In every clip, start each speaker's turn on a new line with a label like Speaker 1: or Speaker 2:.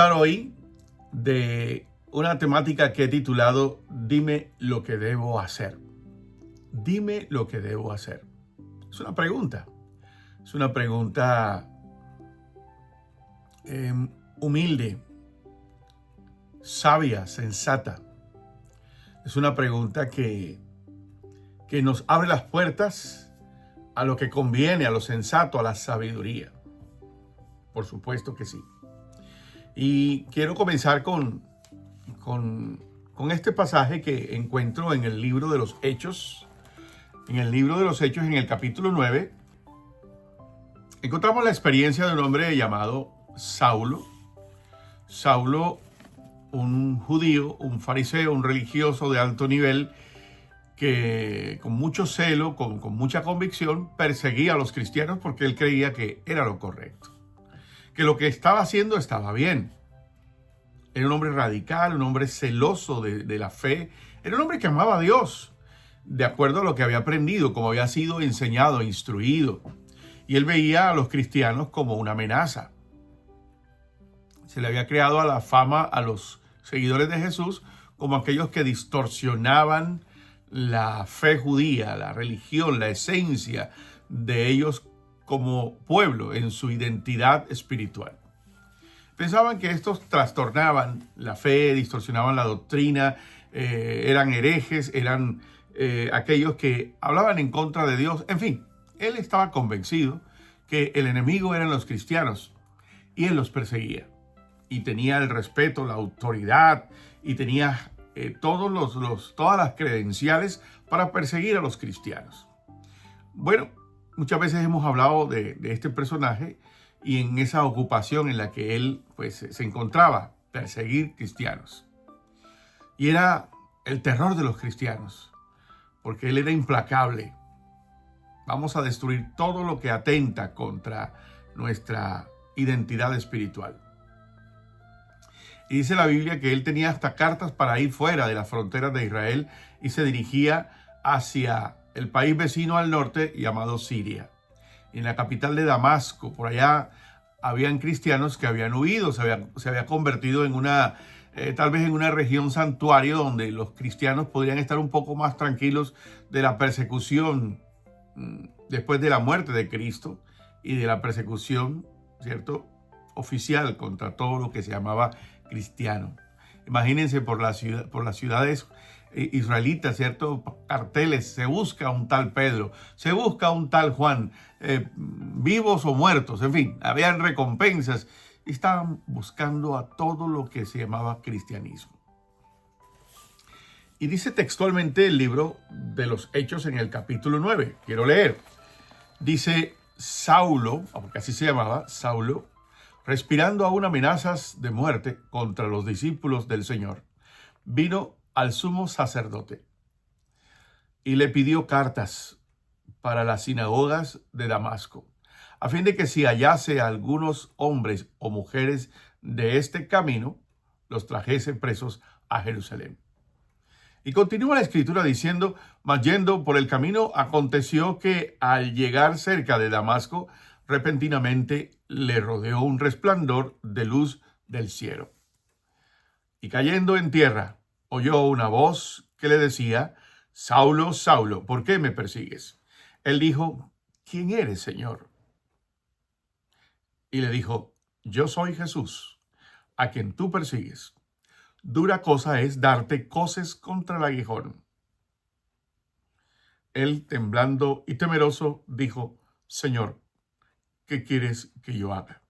Speaker 1: hablar hoy de una temática que he titulado Dime lo que debo hacer. Dime lo que debo hacer. Es una pregunta. Es una pregunta humilde, sabia, sensata. Es una pregunta que nos abre las puertas a lo que conviene, a lo sensato, a la sabiduría. Por supuesto que sí. Y quiero comenzar con este pasaje que encuentro en el libro de los Hechos. En el libro de los Hechos, en el capítulo 9, encontramos la experiencia de un hombre llamado Saulo. Saulo, un judío, un fariseo, un religioso de alto nivel, que con mucho celo, con mucha convicción, perseguía a los cristianos porque él creía que era lo correcto, que lo que estaba haciendo estaba bien. Era un hombre radical, un hombre celoso de la fe, era un hombre que amaba a Dios, de acuerdo a lo que había aprendido, como había sido enseñado, instruido. Y él veía a los cristianos como una amenaza. Se le había creado a la fama a los seguidores de Jesús como aquellos que distorsionaban la fe judía, la religión, la esencia de ellos como pueblo en su identidad espiritual. Pensaban que estos trastornaban la fe, distorsionaban la doctrina, eran herejes, eran aquellos que hablaban en contra de Dios. En fin, él estaba convencido que el enemigo eran los cristianos y él los perseguía. Y tenía el respeto, la autoridad y tenía todas las credenciales para perseguir a los cristianos. Bueno, muchas veces hemos hablado de este personaje y en esa ocupación en la que él se encontraba, perseguir cristianos. Y era el terror de los cristianos, porque él era implacable. Vamos a destruir todo lo que atenta contra nuestra identidad espiritual. Y dice la Biblia que él tenía hasta cartas para ir fuera de las fronteras de Israel y se dirigía hacia el país vecino al norte llamado Siria. En la capital de Damasco, por allá habían cristianos que habían huido, se había convertido en tal vez en una región santuario donde los cristianos podrían estar un poco más tranquilos de la persecución después de la muerte de Cristo y de la persecución, ¿cierto?, oficial contra todo lo que se llamaba cristiano. Imagínense por las ciudades israelitas, ¿cierto? Carteles, se busca un tal Pedro, se busca un tal Juan, vivos o muertos, en fin, habían recompensas y estaban buscando a todo lo que se llamaba cristianismo. Y dice textualmente el libro de los Hechos en el capítulo 9, quiero leer. Dice Saulo, porque así se llamaba, Saulo, respirando aún amenazas de muerte contra los discípulos del Señor, vino al sumo sacerdote y le pidió cartas para las sinagogas de Damasco, a fin de que si hallase a algunos hombres o mujeres de este camino, los trajese presos a Jerusalén. Y continúa la escritura diciendo, mas yendo por el camino, aconteció que al llegar cerca de Damasco, repentinamente le rodeó un resplandor de luz del cielo. Y cayendo en tierra, oyó una voz que le decía, Saulo, Saulo, ¿por qué me persigues? Él dijo, ¿quién eres, Señor? Y le dijo, yo soy Jesús, a quien tú persigues. Dura cosa es darte coces contra el aguijón. Él, temblando y temeroso, dijo, Señor, ¿qué quieres que yo haga?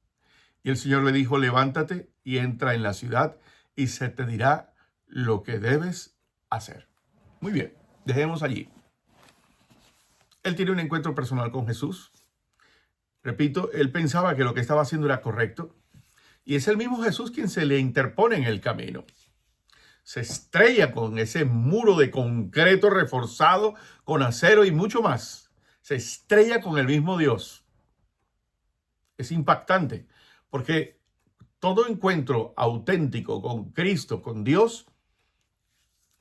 Speaker 1: Y el Señor le dijo, levántate y entra en la ciudad y se te dirá lo que debes hacer. Muy bien, dejemos allí. Él tiene un encuentro personal con Jesús. Repito, él pensaba que lo que estaba haciendo era correcto. Y es el mismo Jesús quien se le interpone en el camino. Se estrella con ese muro de concreto reforzado con acero y mucho más. Se estrella con el mismo Dios. Es impactante porque todo encuentro auténtico con Cristo, con Dios,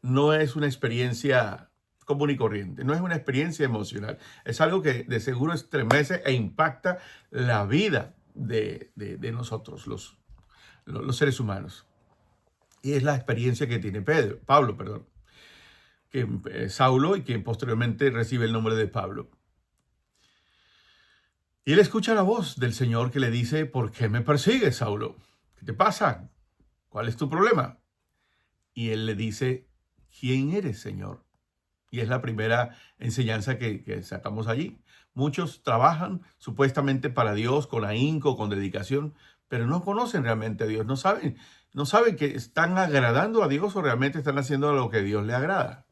Speaker 1: no es una experiencia común y corriente, no es una experiencia emocional. Es algo que de seguro estremece e impacta la vida de nosotros, los seres humanos. Y es la experiencia que tiene Pablo, que Saulo, y que posteriormente recibe el nombre de Pablo. Y él escucha la voz del Señor que le dice: ¿por qué me persigues, Saulo? ¿Qué te pasa? ¿Cuál es tu problema? Y él le dice: ¿quién eres, Señor? Y es la primera enseñanza que sacamos allí. Muchos trabajan supuestamente para Dios con ahínco, con dedicación, pero no conocen realmente a Dios, no saben que están agradando a Dios o realmente están haciendo lo que Dios le agrada.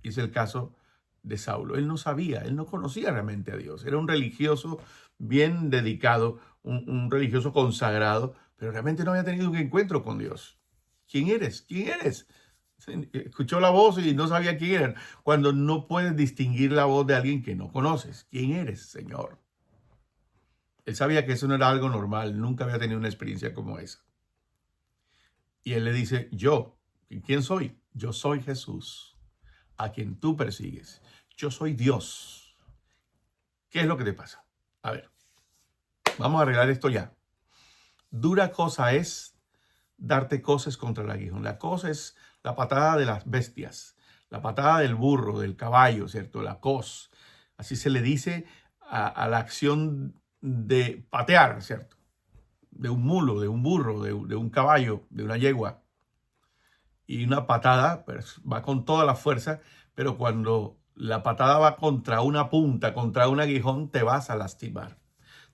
Speaker 1: Y es el caso de Saulo. Él no sabía, él no conocía realmente a Dios. Era un religioso bien dedicado, un religioso consagrado, pero realmente no había tenido un encuentro con Dios. ¿Quién eres? ¿Quién eres? Escuchó la voz y no sabía quién era. Cuando no puedes distinguir la voz de alguien que no conoces. ¿Quién eres, Señor? Él sabía que eso no era algo normal. Nunca había tenido una experiencia como esa. Y él le dice: yo, ¿quién soy? Yo soy Jesús, a quien tú persigues. Yo soy Dios. ¿Qué es lo que te pasa? A ver, vamos a arreglar esto ya. Dura cosa es darte coces contra el aguijón. La cosa es la patada de las bestias, la patada del burro, del caballo, ¿cierto? La cos. Así se le dice a la acción de patear, ¿cierto? De un mulo, de un burro, de un caballo, de una yegua. Y una patada pues, va con toda la fuerza, pero cuando la patada va contra una punta, contra un aguijón, te vas a lastimar.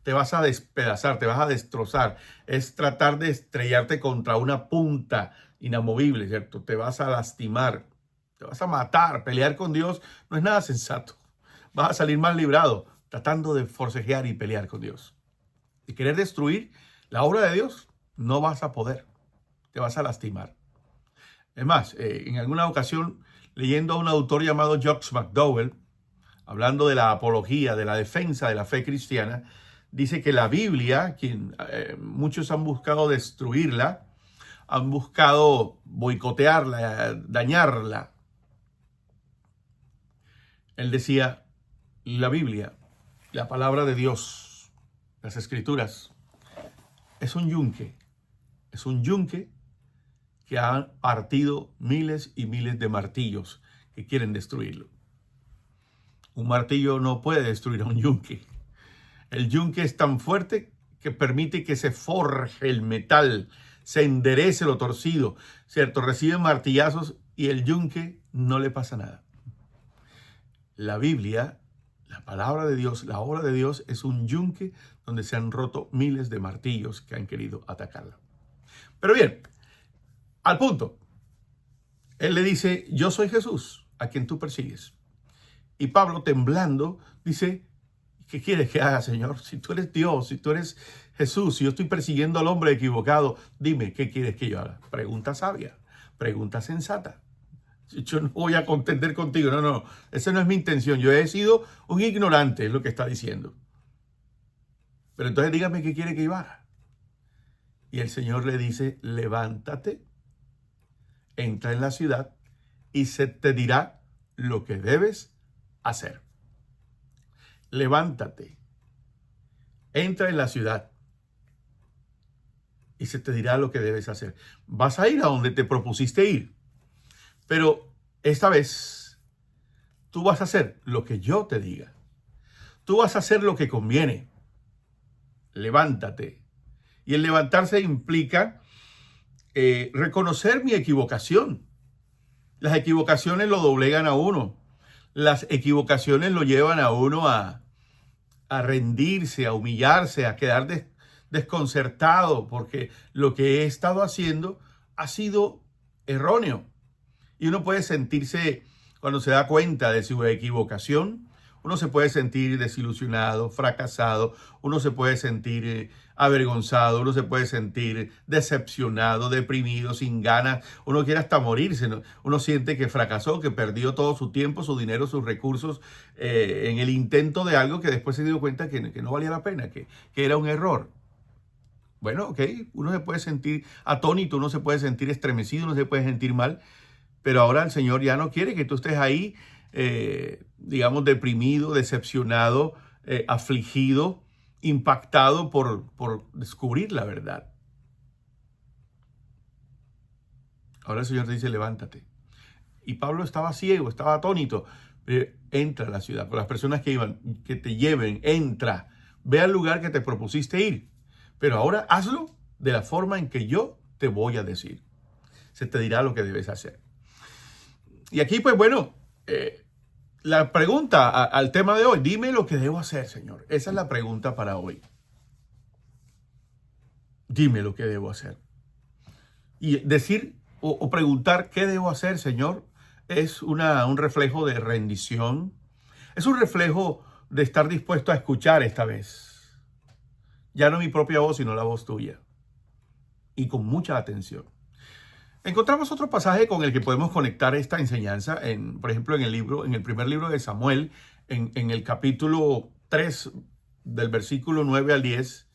Speaker 1: Te vas a despedazar, te vas a destrozar. Es tratar de estrellarte contra una punta inamovible, ¿cierto? Te vas a lastimar, te vas a matar. Pelear con Dios no es nada sensato. Vas a salir más librado tratando de forcejear y pelear con Dios. Y querer destruir la obra de Dios, no vas a poder. Te vas a lastimar. Es más, en alguna ocasión, leyendo a un autor llamado George McDowell, hablando de la apología, de la defensa de la fe cristiana, dice que la Biblia, muchos han buscado destruirla, han buscado boicotearla, dañarla. Él decía: la Biblia, la palabra de Dios, las Escrituras, es un yunque que ha partido miles y miles de martillos que quieren destruirlo. Un martillo no puede destruir a un yunque. El yunque es tan fuerte que permite que se forje el metal, se enderece lo torcido, ¿cierto? Recibe martillazos y el yunque no le pasa nada. La Biblia, la palabra de Dios, la obra de Dios es un yunque donde se han roto miles de martillos que han querido atacarla. Pero bien, al punto. Él le dice: yo soy Jesús, a quien tú persigues. Y Pablo, temblando, dice: ¿qué quieres que haga, Señor? Si tú eres Dios, si tú eres Jesús, si yo estoy persiguiendo al hombre equivocado, dime, ¿qué quieres que yo haga? Pregunta sabia, pregunta sensata. Yo no voy a contender contigo, no, esa no es mi intención. Yo he sido un ignorante, es lo que está diciendo. Pero entonces dígame qué quiere que yo haga. Y el Señor le dice: levántate, entra en la ciudad y se te dirá lo que debes hacer. Levántate, entra en la ciudad y se te dirá lo que debes hacer. Vas a ir a donde te propusiste ir, pero esta vez tú vas a hacer lo que yo te diga. Tú vas a hacer lo que conviene. Levántate. Y el levantarse implica reconocer mi equivocación. Las equivocaciones lo doblegan a uno. Las equivocaciones lo llevan a uno a rendirse, a humillarse, a quedar desconcertado, porque lo que he estado haciendo ha sido erróneo. Y uno puede sentirse, cuando se da cuenta de su equivocación, uno se puede sentir desilusionado, fracasado, uno se puede sentir avergonzado, uno se puede sentir decepcionado, deprimido, sin ganas, uno quiere hasta morirse, ¿no? Uno siente que fracasó, que perdió todo su tiempo, su dinero, sus recursos en el intento de algo que después se dio cuenta que no valía la pena, que era un error. Bueno, ok, uno se puede sentir atónito, uno se puede sentir estremecido, uno se puede sentir mal, pero ahora el Señor ya no quiere que tú estés ahí, digamos, deprimido, decepcionado, afligido, impactado por descubrir la verdad. Ahora el Señor te dice, levántate. Y Pablo estaba ciego, estaba atónito. Entra a la ciudad, con las personas que iban, que te lleven, entra. Ve al lugar que te propusiste ir. Pero ahora hazlo de la forma en que yo te voy a decir. Se te dirá lo que debes hacer. Y aquí, pues bueno, la pregunta al tema de hoy, dime lo que debo hacer, Señor. Esa es la pregunta para hoy. Dime lo que debo hacer. Y decir o preguntar qué debo hacer, Señor, es un reflejo de rendición. Es un reflejo de estar dispuesto a escuchar esta vez. Ya no mi propia voz, sino la voz tuya. Y con mucha atención. Encontramos otro pasaje con el que podemos conectar esta enseñanza, por ejemplo, en el primer libro de Samuel, en el capítulo 3, del versículo 9 al 10,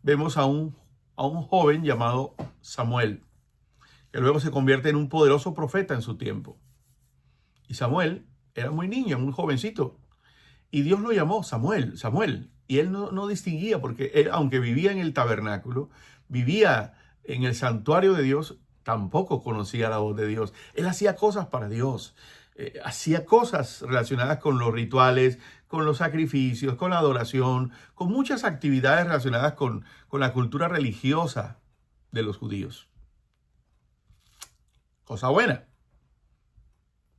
Speaker 1: vemos a un joven llamado Samuel, que luego se convierte en un poderoso profeta en su tiempo. Y Samuel era muy niño, muy jovencito, y Dios lo llamó Samuel, Samuel, y él no distinguía, porque él, aunque vivía en el tabernáculo, vivía en el santuario de Dios, tampoco conocía la voz de Dios. Él hacía cosas para Dios, hacía cosas relacionadas con los rituales, con los sacrificios, con la adoración, con muchas actividades relacionadas con la cultura religiosa de los judíos. Cosa buena.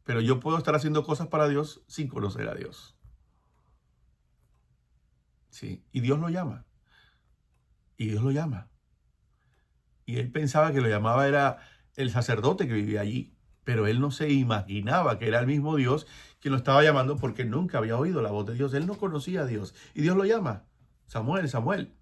Speaker 1: Pero yo puedo estar haciendo cosas para Dios sin conocer a Dios. Sí, y Dios lo llama. Y Dios lo llama. Y él pensaba que lo llamaba era el sacerdote que vivía allí. Pero él no se imaginaba que era el mismo Dios quien lo estaba llamando, porque nunca había oído la voz de Dios. Él no conocía a Dios. Y Dios lo llama. Samuel, Samuel.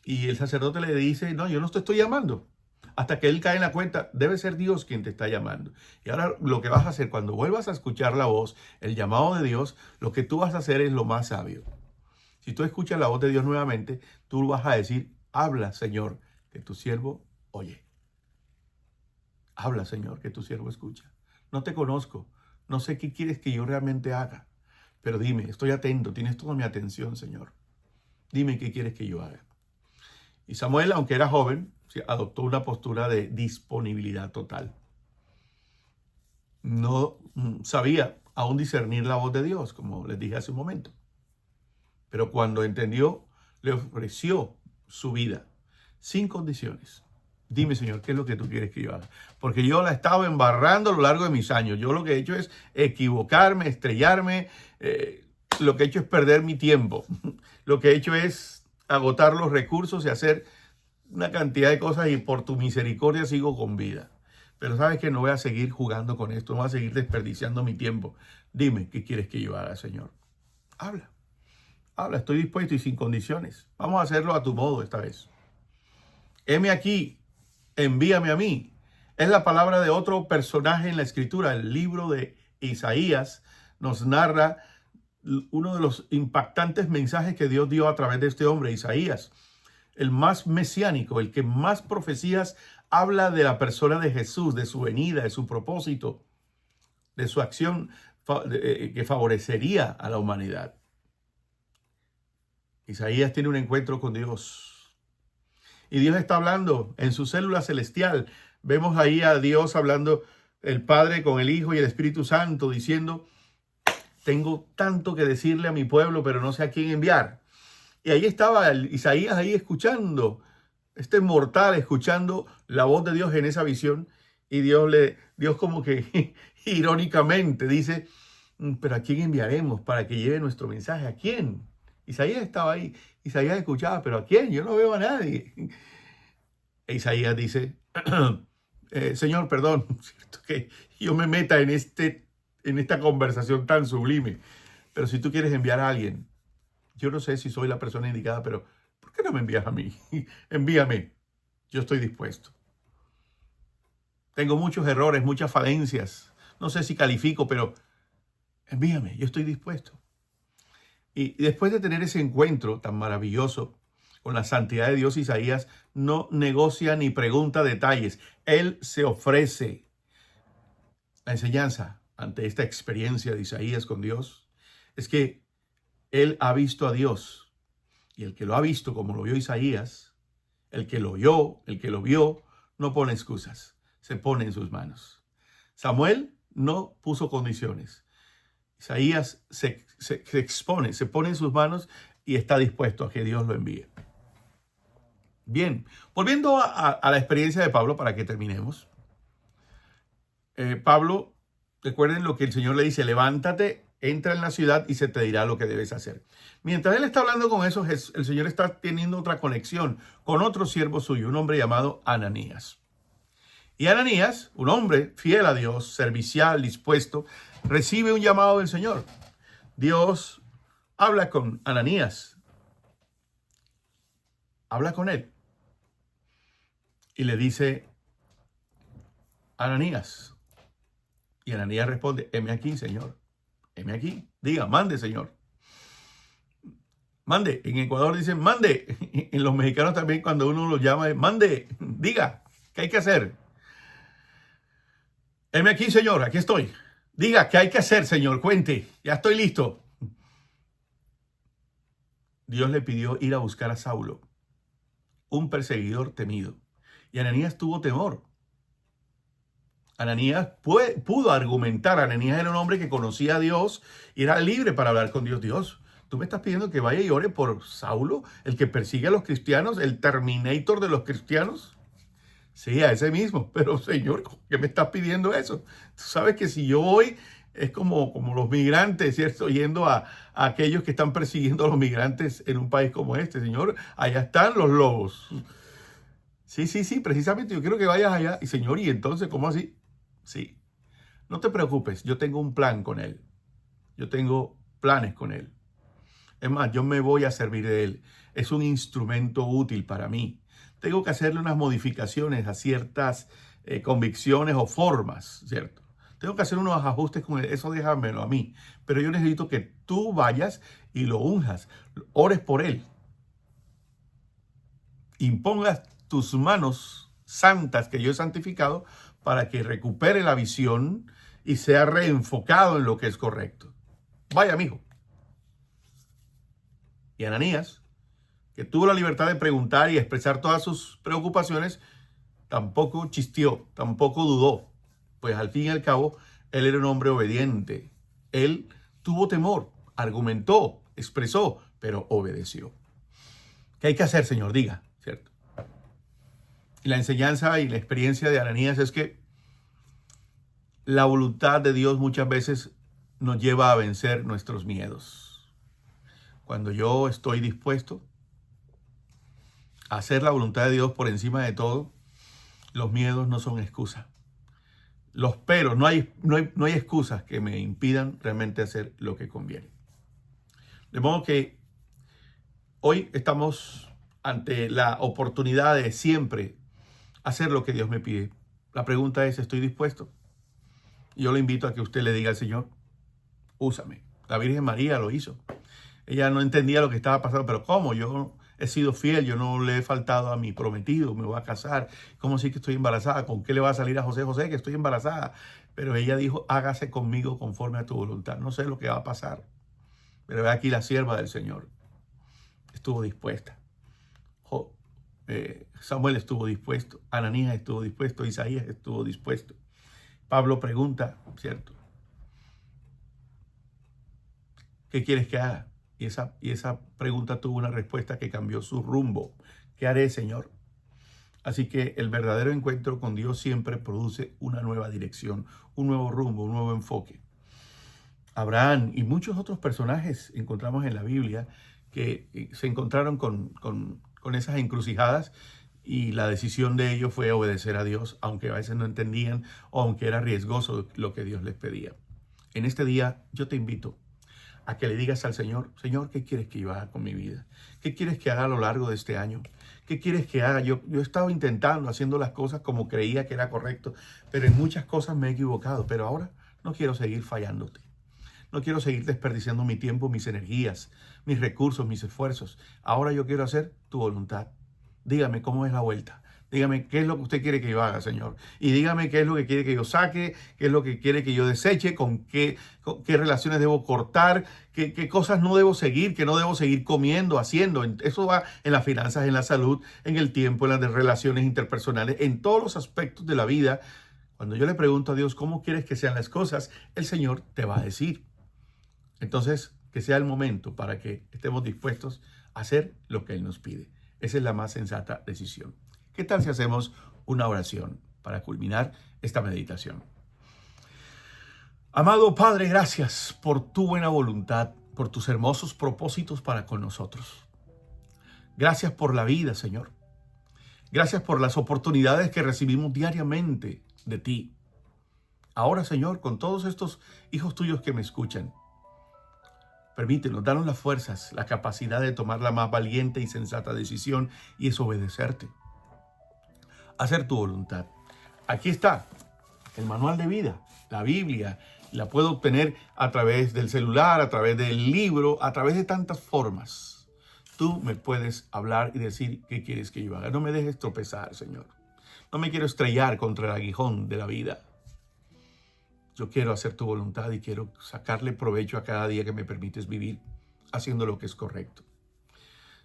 Speaker 1: Y el sacerdote le dice, no, yo no te estoy llamando. Hasta que él cae en la cuenta, debe ser Dios quien te está llamando. Y ahora lo que vas a hacer cuando vuelvas a escuchar la voz, el llamado de Dios, lo que tú vas a hacer es lo más sabio. Si tú escuchas la voz de Dios nuevamente, tú vas a decir, habla, Señor, que tu siervo oye. Habla, Señor, que tu siervo escucha. No te conozco, no sé qué quieres que yo realmente haga, pero dime, estoy atento, tienes toda mi atención, Señor. Dime qué quieres que yo haga. Y Samuel, aunque era joven, adoptó una postura de disponibilidad total. No sabía aún discernir la voz de Dios, como les dije hace un momento. Pero cuando entendió, le ofreció su vida, sin condiciones. Dime, Señor, ¿qué es lo que tú quieres que yo haga? Porque yo la he estado embarrando a lo largo de mis años. Yo lo que he hecho es equivocarme, estrellarme. Lo que he hecho es perder mi tiempo. Lo que he hecho es agotar los recursos y hacer una cantidad de cosas, y por tu misericordia sigo con vida. Pero sabes que no voy a seguir jugando con esto, no voy a seguir desperdiciando mi tiempo. Dime, ¿qué quieres que yo haga, Señor? Habla, habla, estoy dispuesto y sin condiciones. Vamos a hacerlo a tu modo esta vez. Heme aquí, envíame a mí. Es la palabra de otro personaje en la Escritura. El libro de Isaías nos narra uno de los impactantes mensajes que Dios dio a través de este hombre, Isaías. El más mesiánico, el que más profecías habla de la persona de Jesús, de su venida, de su propósito, de su acción que favorecería a la humanidad. Isaías tiene un encuentro con Dios. Y Dios está hablando en su célula celestial. Vemos ahí a Dios hablando, el Padre con el Hijo y el Espíritu Santo, diciendo, tengo tanto que decirle a mi pueblo, pero no sé a quién enviar. Y ahí estaba Isaías ahí escuchando, este mortal escuchando la voz de Dios en esa visión. Y Dios como que irónicamente dice, pero ¿a quién enviaremos para que lleve nuestro mensaje? ¿A quién? Isaías estaba ahí, Isaías escuchaba, pero ¿a quién? Yo no veo a nadie. E Isaías dice, Señor, perdón, ¿cierto? Que yo me meta en esta conversación tan sublime, pero si tú quieres enviar a alguien, yo no sé si soy la persona indicada, pero ¿por qué no me envías a mí? Envíame. Yo estoy dispuesto. Tengo muchos errores, muchas falencias. No sé si califico, pero envíame. Yo estoy dispuesto. Y después de tener ese encuentro tan maravilloso con la santidad de Dios, Isaías no negocia ni pregunta detalles. Él se ofrece. La enseñanza ante esta experiencia de Isaías con Dios es que él ha visto a Dios, y el que lo ha visto como lo vio Isaías, el que lo oyó, el que lo vio, no pone excusas. se pone en sus manos. Samuel no puso condiciones. Isaías se expone, se pone en sus manos y está dispuesto a que Dios lo envíe. Bien, volviendo a la experiencia de Pablo para que terminemos. Pablo, recuerden lo que el Señor le dice: levántate, entra en la ciudad y se te dirá lo que debes hacer. Mientras él está hablando con eso, el Señor está teniendo otra conexión con otro siervo suyo, un hombre llamado Ananías. Y Ananías, un hombre fiel a Dios, servicial, dispuesto, recibe un llamado del Señor. Dios habla con Ananías, habla con él y le dice: Ananías. Y Ananías responde: heme aquí, Señor. Heme aquí. Diga, mande, Señor. Mande. En Ecuador dicen mande. En los mexicanos también, cuando uno los llama, mande. Diga, ¿qué hay que hacer? Heme aquí, Señor. Aquí estoy. Diga, ¿qué hay que hacer, Señor? Cuente. Ya estoy listo. Dios le pidió ir a buscar a Saulo, un perseguidor temido. Y Ananías tuvo temor. Ananías pudo argumentar. Ananías era un hombre que conocía a Dios y era libre para hablar con Dios. Dios, tú me estás pidiendo que vaya y ore por Saulo, el que persigue a los cristianos, el Terminator de los cristianos. Sí, a ese mismo. Pero, Señor, ¿qué me estás pidiendo eso? Tú sabes que si yo voy, es como los migrantes, ¿cierto? Yendo a aquellos que están persiguiendo a los migrantes en un país como este. Señor, allá están los lobos. Sí, precisamente yo quiero que vayas allá. Y, Señor, ¿y entonces cómo así? Sí, no te preocupes, yo tengo un plan con él. Yo tengo planes con él. Es más, yo me voy a servir de él. Es un instrumento útil para mí. Tengo que hacerle unas modificaciones a ciertas convicciones o formas, ¿cierto? Tengo que hacer unos ajustes con él. Eso déjamelo a mí. Pero yo necesito que tú vayas y lo unjas. Ores por él. Impongas tus manos santas que yo he santificado para que recupere la visión y sea reenfocado en lo que es correcto. Vaya, amigo. Y Ananías, que tuvo la libertad de preguntar y expresar todas sus preocupaciones, tampoco chisteó, tampoco dudó. Pues al fin y al cabo, él era un hombre obediente. Él tuvo temor, argumentó, expresó, pero obedeció. ¿Qué hay que hacer, Señor? Diga, ¿cierto? Y la enseñanza y la experiencia de Ananías es que la voluntad de Dios muchas veces nos lleva a vencer nuestros miedos. Cuando yo estoy dispuesto a hacer la voluntad de Dios por encima de todo, los miedos no son excusa. Los peros, no hay excusas que me impidan realmente hacer lo que conviene. De modo que hoy estamos ante la oportunidad de siempre hacer lo que Dios me pide. La pregunta es, ¿estoy dispuesto? Y yo le invito a que usted le diga al Señor: úsame. La Virgen María lo hizo. Ella no entendía lo que estaba pasando, pero ¿cómo? Yo he sido fiel, yo no le he faltado a mi prometido, me voy a casar. ¿Cómo sí que estoy embarazada? ¿Con qué le va a salir a José? José, que estoy embarazada. Pero ella dijo: hágase conmigo conforme a tu voluntad. No sé lo que va a pasar, pero ve aquí la sierva del Señor. Estuvo dispuesta. Samuel estuvo dispuesto. Ananías estuvo dispuesto. Isaías estuvo dispuesto. Pablo pregunta, ¿cierto? ¿Qué quieres que haga? Y esa pregunta tuvo una respuesta que cambió su rumbo. ¿Qué haré, Señor? Así que el verdadero encuentro con Dios siempre produce una nueva dirección, un nuevo rumbo, un nuevo enfoque. Abraham y muchos otros personajes encontramos en la Biblia que se encontraron con esas encrucijadas, y la decisión de ellos fue obedecer a Dios, aunque a veces no entendían o aunque era riesgoso lo que Dios les pedía. En este día yo te invito a que le digas al Señor: Señor, ¿qué quieres que yo haga con mi vida? ¿Qué quieres que haga a lo largo de este año? ¿Qué quieres que haga? Yo he estado intentando, haciendo las cosas como creía que era correcto, pero en muchas cosas me he equivocado. Pero ahora no quiero seguir fallándote. No quiero seguir desperdiciando mi tiempo, mis energías, mis recursos, mis esfuerzos. Ahora yo quiero hacer tu voluntad. Dígame cómo es la vuelta. Dígame qué es lo que usted quiere que yo haga, Señor. Y dígame qué es lo que quiere que yo saque, qué es lo que quiere que yo deseche, con qué relaciones debo cortar, qué cosas no debo seguir, qué no debo seguir comiendo, haciendo. Eso va en las finanzas, en la salud, en el tiempo, en las relaciones interpersonales, en todos los aspectos de la vida. Cuando yo le pregunto a Dios cómo quieres que sean las cosas, el Señor te va a decir. Entonces, que sea el momento para que estemos dispuestos a hacer lo que Él nos pide. Esa es la más sensata decisión. ¿Qué tal si hacemos una oración para culminar esta meditación? Amado Padre, gracias por tu buena voluntad, por tus hermosos propósitos para con nosotros. Gracias por la vida, Señor. Gracias por las oportunidades que recibimos diariamente de ti. Ahora, Señor, con todos estos hijos tuyos que me escuchan, permítenos, danos las fuerzas, la capacidad de tomar la más valiente y sensata decisión, y es obedecerte. Hacer tu voluntad. Aquí está el manual de vida, la Biblia. La puedo obtener a través del celular, a través del libro, a través de tantas formas. Tú me puedes hablar y decir qué quieres que yo haga. No me dejes tropezar, Señor. No me quiero estrellar contra el aguijón de la vida. Yo quiero hacer tu voluntad y quiero sacarle provecho a cada día que me permites vivir haciendo lo que es correcto.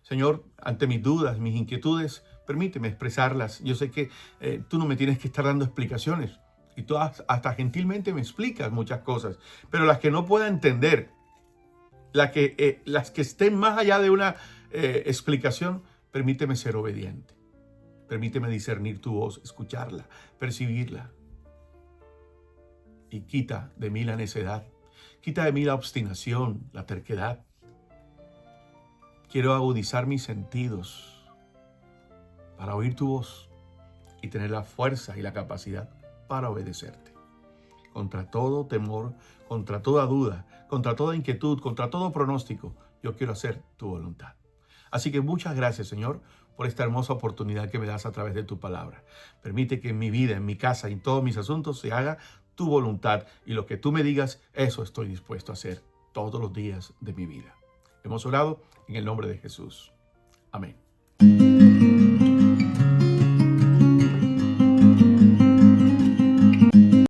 Speaker 1: Señor, ante mis dudas, mis inquietudes, permíteme expresarlas. Yo sé que tú no me tienes que estar dando explicaciones. Y tú hasta gentilmente me explicas muchas cosas. Pero las que no pueda entender, las que estén más allá de una explicación, permíteme ser obediente. Permíteme discernir tu voz, escucharla, percibirla. Y quita de mí la necedad. Quita de mí la obstinación, la terquedad. Quiero agudizar mis sentidos para oír tu voz y tener la fuerza y la capacidad para obedecerte. Contra todo temor, contra toda duda, contra toda inquietud, contra todo pronóstico, yo quiero hacer tu voluntad. Así que muchas gracias, Señor, por esta hermosa oportunidad que me das a través de tu palabra. Permite que en mi vida, en mi casa y en todos mis asuntos se haga tu voluntad, y lo que tú me digas, eso estoy dispuesto a hacer todos los días de mi vida. Hemos orado en el nombre de Jesús. Amén.